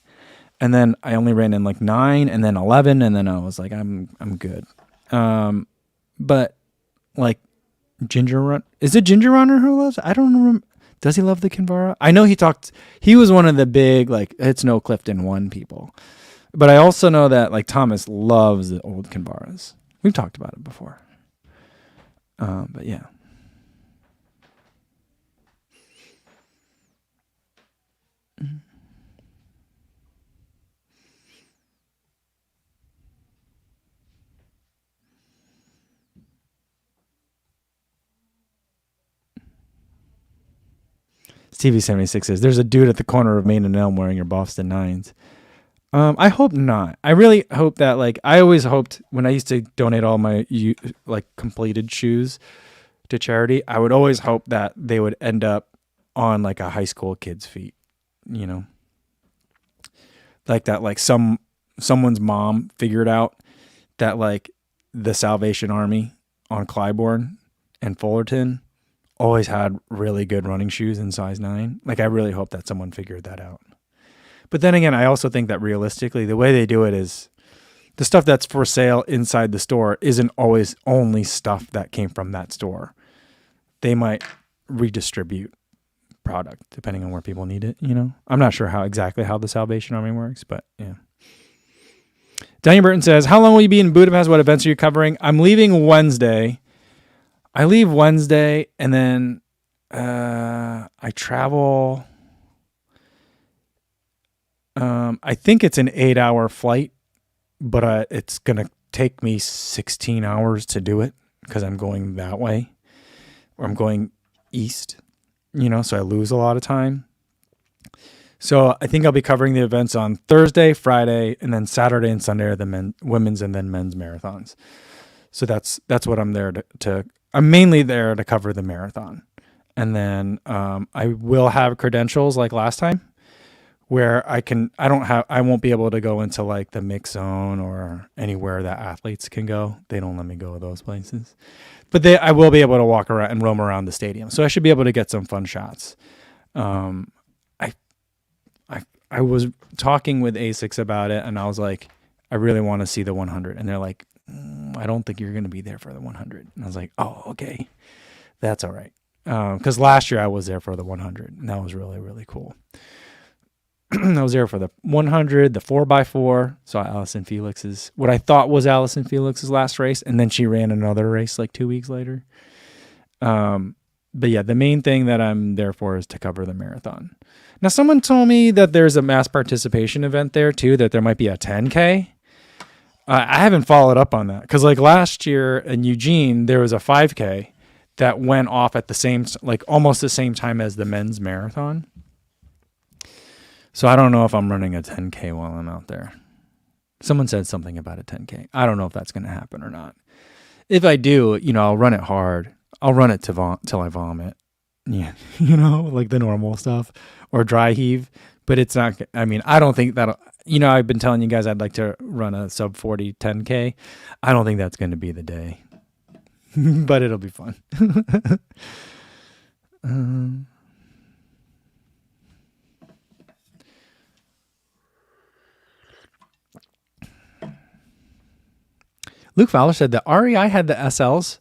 and then I only ran in like 9 and then 11, and then I was like, I'm good. But like Ginger Run, is it Ginger Runner who loves it? I don't remember. Does he love the Kinvara? I know he was one of the big, like, it's no Clifton 1 people. But I also know that, like, Thomas loves the old Kinvaras. We've talked about it before. But yeah. TV76 says, there's a dude at the corner of Main and Elm wearing your Boston 9s. I hope not. I really hope that, like, I always hoped when I used to donate all my, like, completed shoes to charity, I would always hope that they would end up on, like, a high school kid's feet, you know? Like that, like, someone's mom figured out that, like, the Salvation Army on Clybourne and Fullerton always had really good running shoes in size 9. Like, I really hope that someone figured that out. But then again, I also think that realistically, the way they do it is the stuff that's for sale inside the store isn't always only stuff that came from that store. They might redistribute product depending on where people need it, you know? I'm not sure exactly how the Salvation Army works, but yeah. Daniel Burton says, how long will you be in Budapest? What events are you covering? I'm leaving Wednesday. I leave Wednesday, and then I travel. I think it's an 8-hour flight, but it's going to take me 16 hours to do it because I'm going that way, or I'm going east, you know, so I lose a lot of time. So I think I'll be covering the events on Thursday, Friday, and then Saturday and Sunday are the women's and then men's marathons. So that's what I'm there to I'm mainly there to cover the marathon. And then I will have credentials like last time where I won't be able to go into like the mix zone or anywhere that athletes can go. They don't let me go to those places. But I will be able to walk around and roam around the stadium. So I should be able to get some fun shots. I was talking with ASICS about it, and I was like, I really want to see the 100. And they're like, I don't think you're going to be there for the 100. And I was like, oh, okay. That's all right. Because last year I was there for the 100, and that was really, really cool. I was there for the 100, the 4x4. Saw Allison Felix's, what I thought was Allison Felix's last race, and then she ran another race like 2 weeks later. But yeah, the main thing that I'm there for is to cover the marathon. Now, someone told me that there's a mass participation event there too, that there might be a 10K. I haven't followed up on that because like last year in Eugene, there was a 5K that went off at the same, like almost the same time as the men's marathon. So I don't know if I'm running a 10K while I'm out there. Someone said something about a 10K. I don't know if that's going to happen or not. If I do, you know, I'll run it hard. I'll run it till I vomit. Yeah, you know, like the normal stuff or dry heave. But it's not, I mean, I don't think that'll, you know, I've been telling you guys I'd like to run a sub 40 10K. I don't think that's going to be the day. But it'll be fun. Luke Fowler said that REI had the SLs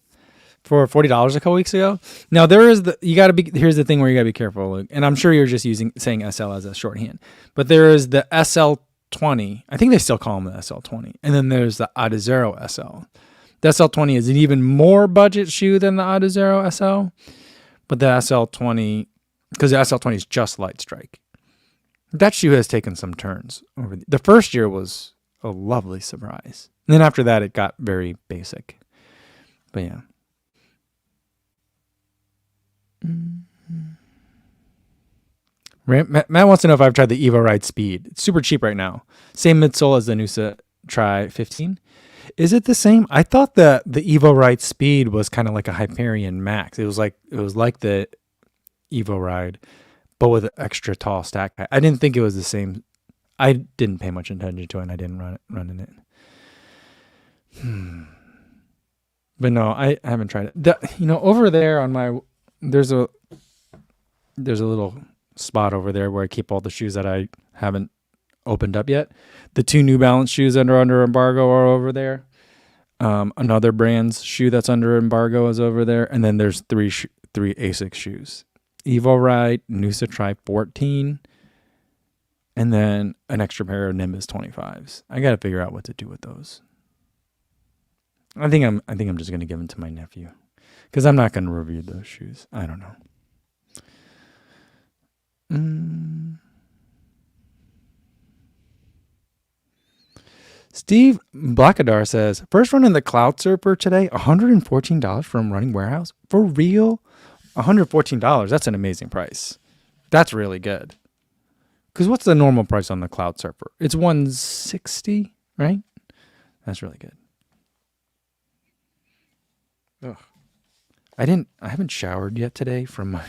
for $40 a couple weeks ago. Now there is here's the thing where you gotta be careful, Luke. And I'm sure you're just saying SL as a shorthand, but there is the SL20. I think they still call them the SL20. And then there's the Adizero SL. The SL20 is an even more budget shoe than the Adizero SL, but the SL20, because the SL20 is just light strike. That shoe has taken some turns over the first year was a lovely surprise. And then after that, it got very basic. But yeah. Matt wants to know if I've tried the Evo Ride Speed. It's super cheap right now. Same midsole as the Noosa Tri 15. Is it the same? I thought that the Evo Ride Speed was kind of like a Hyperion Max. It was like the Evo Ride, but with an extra tall stack. I didn't think it was the same. I didn't pay much attention to it, and I didn't run in it. But no, I haven't tried it. Over there on my there's a little spot over there where I keep all the shoes that I haven't opened up yet. The 2 New Balance shoes that are under embargo are over there. Another brand's shoe that's under embargo is over there, and then there's three ASICS shoes: Evo Ride, Noosa Tri 14, and then an extra pair of Nimbus 25s. I got to figure out what to do with those. I think I'm just gonna give them to my nephew, because I'm not gonna review those shoes. I don't know. Steve Blackadar says, first run in the Cloud Surfer today, $114 from Running Warehouse. For real? $114. That's an amazing price. That's really good. Because what's the normal price on the Cloud Surfer? It's $160, right? That's really good. Ugh. I haven't showered yet today from my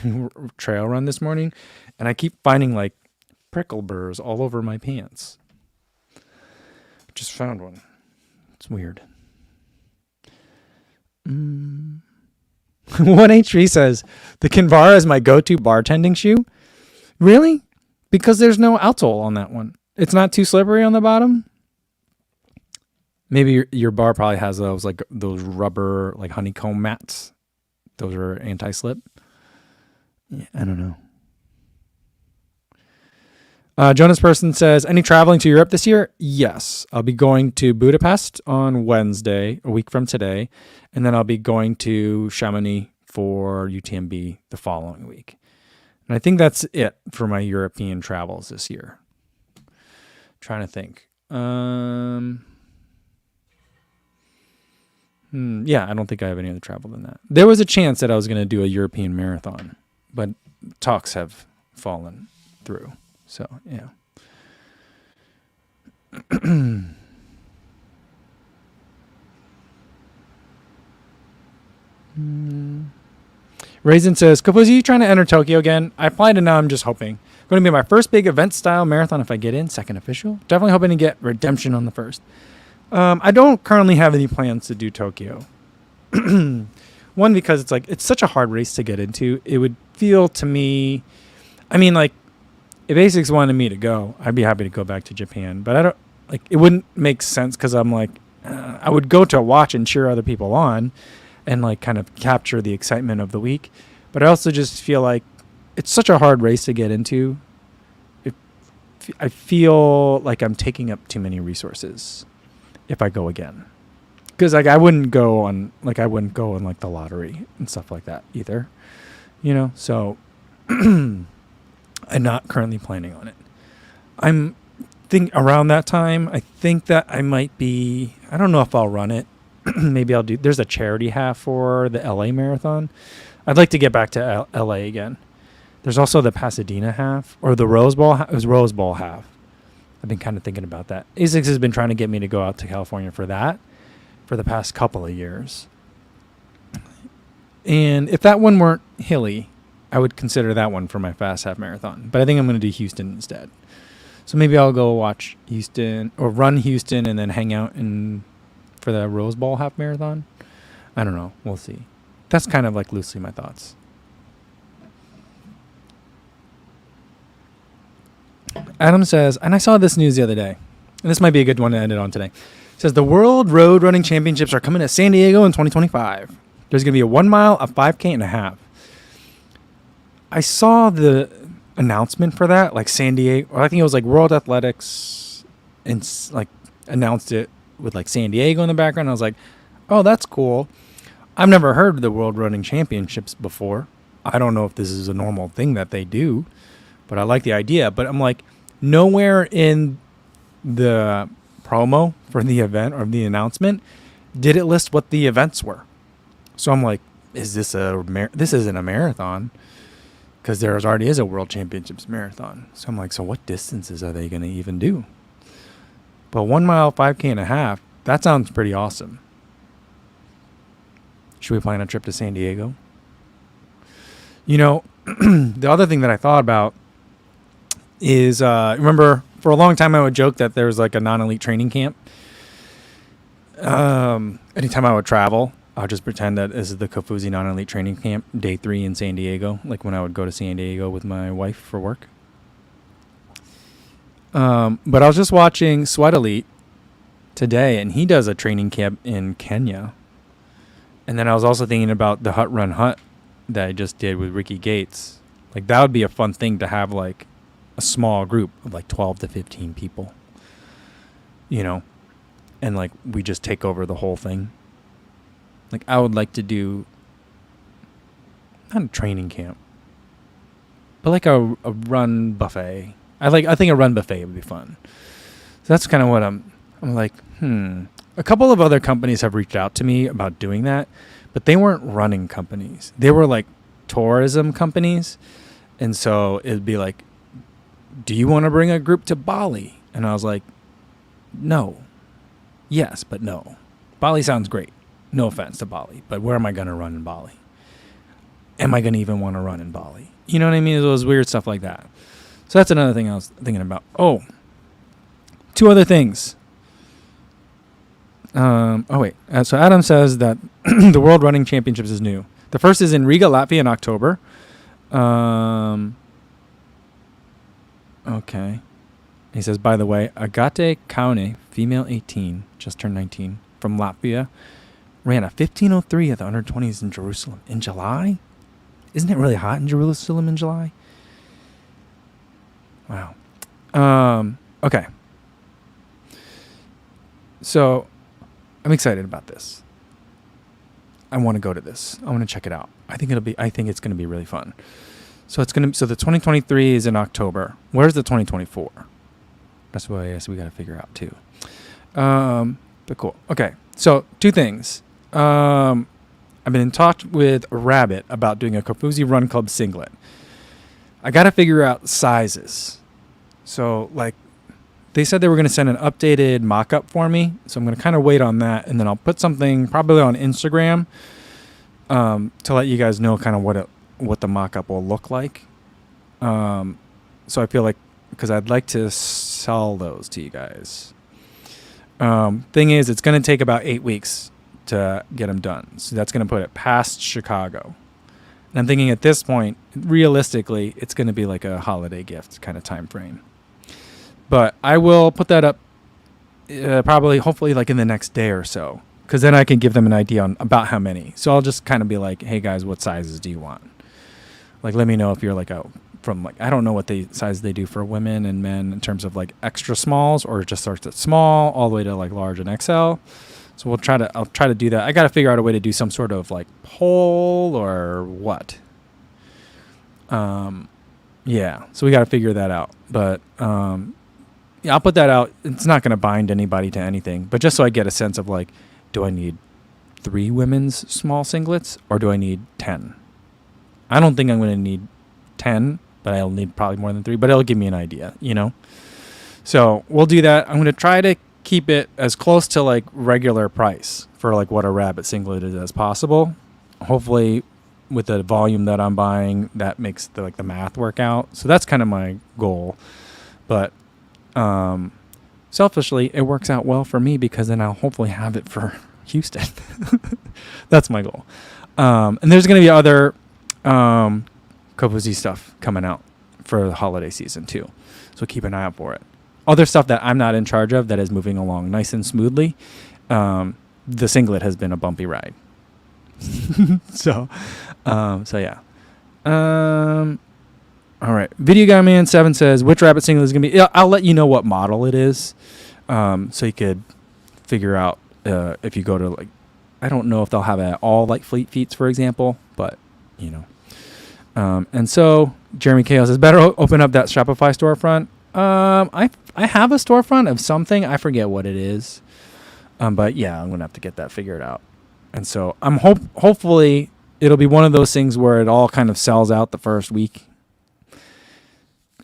trail run this morning, and I keep finding like prickle burrs all over my pants. Just found one. It's weird. 1H3 says, the Kinvara is my go-to bartending shoe. Really? Because there's no outsole on that one. It's not too slippery on the bottom. Maybe your bar probably has those rubber like honeycomb mats. Those are anti-slip. Yeah, I don't know. Jonas Person says, any traveling to Europe this year? Yes. I'll be going to Budapest on Wednesday, a week from today. And then I'll be going to Chamonix for UTMB the following week. And I think that's it for my European travels this year. Trying to think. Yeah, I don't think I have any other travel than that. There was a chance that I was going to do a European marathon, but talks have fallen through. So, yeah. Raisin says, Kapuzi, you trying to enter Tokyo again? I applied and now I'm just hoping. Going to be my first big event-style marathon if I get in, second official. Definitely hoping to get redemption on the first. I don't currently have any plans to do Tokyo. One, because it's such a hard race to get into. It would feel to me, if ASICS wanted me to go, I'd be happy to go back to Japan. But I don't it wouldn't make sense because I'm I would go to watch and cheer other people on, and kind of capture the excitement of the week. But I also just feel like it's such a hard race to get into. I feel like I'm taking up too many resources if I go again. Because I wouldn't go on the lottery and stuff like that either. So I'm not currently planning on it. I'm think around that time, I think that I might be, I don't know if I'll run it. Maybe I'll do, there's a charity half for the LA marathon. I'd like to get back to LA again. There's also the Pasadena half, or the Rose Bowl. It was Rose Bowl half. I've been kind of thinking about that. ASICS has been trying to get me to go out to California for that for the past couple of years. And if that one weren't hilly, I would consider that one for my fast half marathon. But I think I'm going to do Houston instead. So maybe I'll go watch Houston or run Houston and then hang out for the Rose Bowl half marathon. I don't know. We'll see. That's kind of loosely my thoughts. Adam says, and I saw this news the other day, and this might be a good one to end it on today. It says the World Road Running Championships are coming to San Diego in 2025. There's going to be a 1 mile, a 5K, and a half. I saw the announcement for that, San Diego, or I think it was World Athletics, and announced it with San Diego in the background. I was like, oh, that's cool. I've never heard of the World Running Championships before. I don't know if this is a normal thing that they do, but I like the idea. But I'm nowhere in the promo for the event or the announcement did it list what the events were. So I'm this isn't a marathon, because there already is a World Championships marathon. So I'm like, so what distances are they going to even do? But 1 mile, 5K and a half, that sounds pretty awesome. Should we plan a trip to San Diego? You know, the other thing that I thought about is, remember, for a long time I would joke that there was like a non-elite training camp. Anytime I would travel, I would just pretend that this is the Kofuzi non-elite training camp, day 3 in San Diego, like when I would go to San Diego with my wife for work. But I was just watching Sweat Elite today, and he does a training camp in Kenya. And then I was also thinking about the Hut Run Hut that I just did with Ricky Gates. Like, that would be a fun thing to have, like, a small group of, like, 12 to 15 people. You know? And, like, we just take over the whole thing. Like, I would like to do, not a training camp, but, like, a run buffet. I think a run buffet would be fun. So that's kind of what I'm like, A couple of other companies have reached out to me about doing that, but they weren't running companies. They were like tourism companies. And so it'd be like, do you want to bring a group to Bali? And I was like, no. Yes, but no. Bali sounds great. No offense to Bali, but where am I going to run in Bali? Am I going to even want to run in Bali? You know what I mean? It was weird stuff like that. So that's another thing I was thinking about. Oh, 2 other things. So Adam says that the World Running Championships is new. The first is in Riga, Latvia in October. Okay. He says, by the way, Agate Kaune, female 18, just turned 19, from Latvia, ran a 15:03 at the under 20s in Jerusalem in July. Isn't it really hot in Jerusalem in July? Wow. Okay. So I'm excited about this. I want to go to this. I want to check it out. I think it's going to be really fun. So the 2023 is in October. Where's the 2024? That's what I guess we got to figure out too. But cool. Okay. So 2 things. I've been in talk with Rabbit about doing a Kofuzi Run Club singlet. I got to figure out sizes. So, like, they said they were going to send an updated mock-up for me. So I'm going to kind of wait on that. And then I'll put something probably on Instagram to let you guys know kind of what the mock-up will look like. So I feel like, because I'd like to sell those to you guys. Thing is, it's going to take about 8 weeks to get them done. So that's going to put it past Chicago. And I'm thinking at this point, realistically, it's going to be like a holiday gift kind of time frame. But I will put that up hopefully like in the next day or so, because then I can give them an idea about how many. So I'll just kind of be like, hey guys, what sizes do you want? Like, let me know if you're like I don't know what size they do for women and men in terms of like extra smalls, or it just starts at small all the way to like large and XL. So I'll try to do that. I got to figure out a way to do some sort of like poll or what. Yeah. So we got to figure that out. But yeah, I'll put that out. It's not going to bind anybody to anything, but just so I get a sense of like, do I need 3 women's small singlets or do I need 10? I don't think I'm going to need 10, but I'll need probably more than 3, but it'll give me an idea, you know? So we'll do that. I'm going to try to keep it as close to like regular price for like what a Rabbit singlet is as possible. Hopefully with the volume that I'm buying, that makes the math work out. So that's kind of my goal. But selfishly, it works out well for me because then I'll hopefully have it for Houston. That's my goal. And there's going to be other Kofuzi stuff coming out for the holiday season too. So keep an eye out for it. Other stuff that I'm not in charge of that is moving along nice and smoothly. The singlet has been a bumpy ride. So yeah. All right. Video Guy Man 7 says, which Rabbit singlet is going to be? Yeah, I'll let you know what model it is. So you could figure out if you go to like, I don't know if they'll have all like Fleet Feets, for example, but you know. And so Jeremy Kale says, better open up that Shopify storefront. I have a storefront of something. I forget what it is. But yeah, I'm going to have to get that figured out. And so I'm hopefully it'll be one of those things where it all kind of sells out the first week.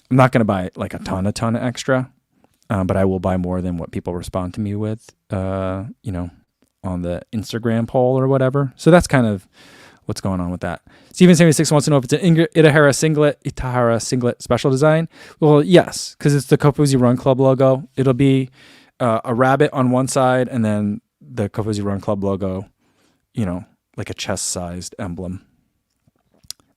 I'm not going to buy like a ton of extra, but I will buy more than what people respond to me with, on the Instagram poll or whatever. So that's kind of what's going on with that. Steven76 wants to know if it's an Itahara singlet special design. Well, yes, because it's the Kofuzi Run Club logo. It'll be a rabbit on one side and then the Kofuzi Run Club logo, like a chest-sized emblem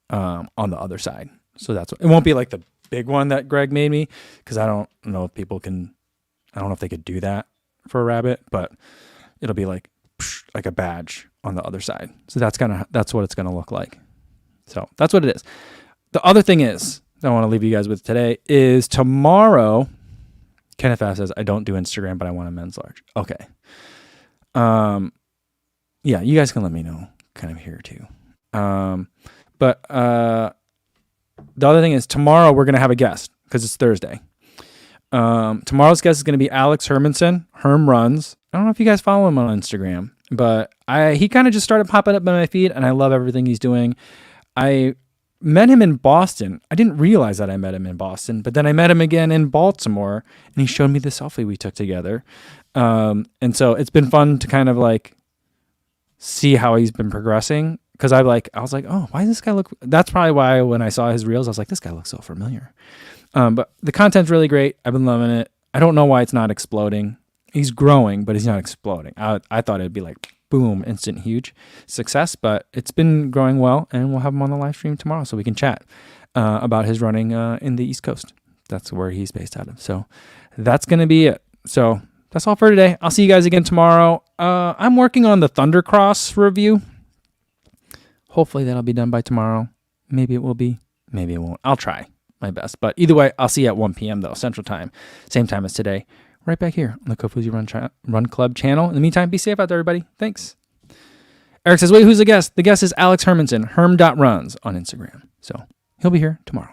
on the other side. So it won't be like the big one that Greg made me, because I don't know if they could do that for a rabbit, but it'll be like a badge on the other side. So that's what it's gonna look like. So that's what it is. The other thing is that I want to leave you guys with today is tomorrow. Kenneth F says, I don't do Instagram, but I want a men's large. Okay. Yeah, you guys can let me know kind of here too. But the other thing is tomorrow we're going to have a guest because it's Thursday. Tomorrow's guest is going to be Alex Hermanson. Herm Runs. I don't know if you guys follow him on Instagram, but he kind of just started popping up on my feed, and I love everything he's doing. I met him in Boston. I didn't realize that I met him in Boston, but then I met him again in Baltimore, and he showed me the selfie we took together. And so it's been fun to kind of like see how he's been progressing, because I was like, oh, why does this guy look? That's probably why when I saw his reels, I was like, this guy looks so familiar. But the content's really great. I've been loving it. I don't know why it's not exploding. He's growing, but he's not exploding. I thought it'd be like boom, instant huge success, but it's been growing well, and we'll have him on the live stream tomorrow so we can chat about his running in the East Coast. That's where he's based out of. So that's going to be it. So that's all for today. I'll see you guys again tomorrow. I'm working on the Thundercross review. Hopefully that'll be done by tomorrow. Maybe it will be. Maybe it won't. I'll try my best. But either way, I'll see you at 1 p.m. though, Central Time. Same time as today. Right back here on the Kofuzi Run Club channel. In the meantime, be safe out there, everybody. Thanks. Eric says, wait, who's the guest? The guest is Alex Hermanson, herm.runs on Instagram. So he'll be here tomorrow.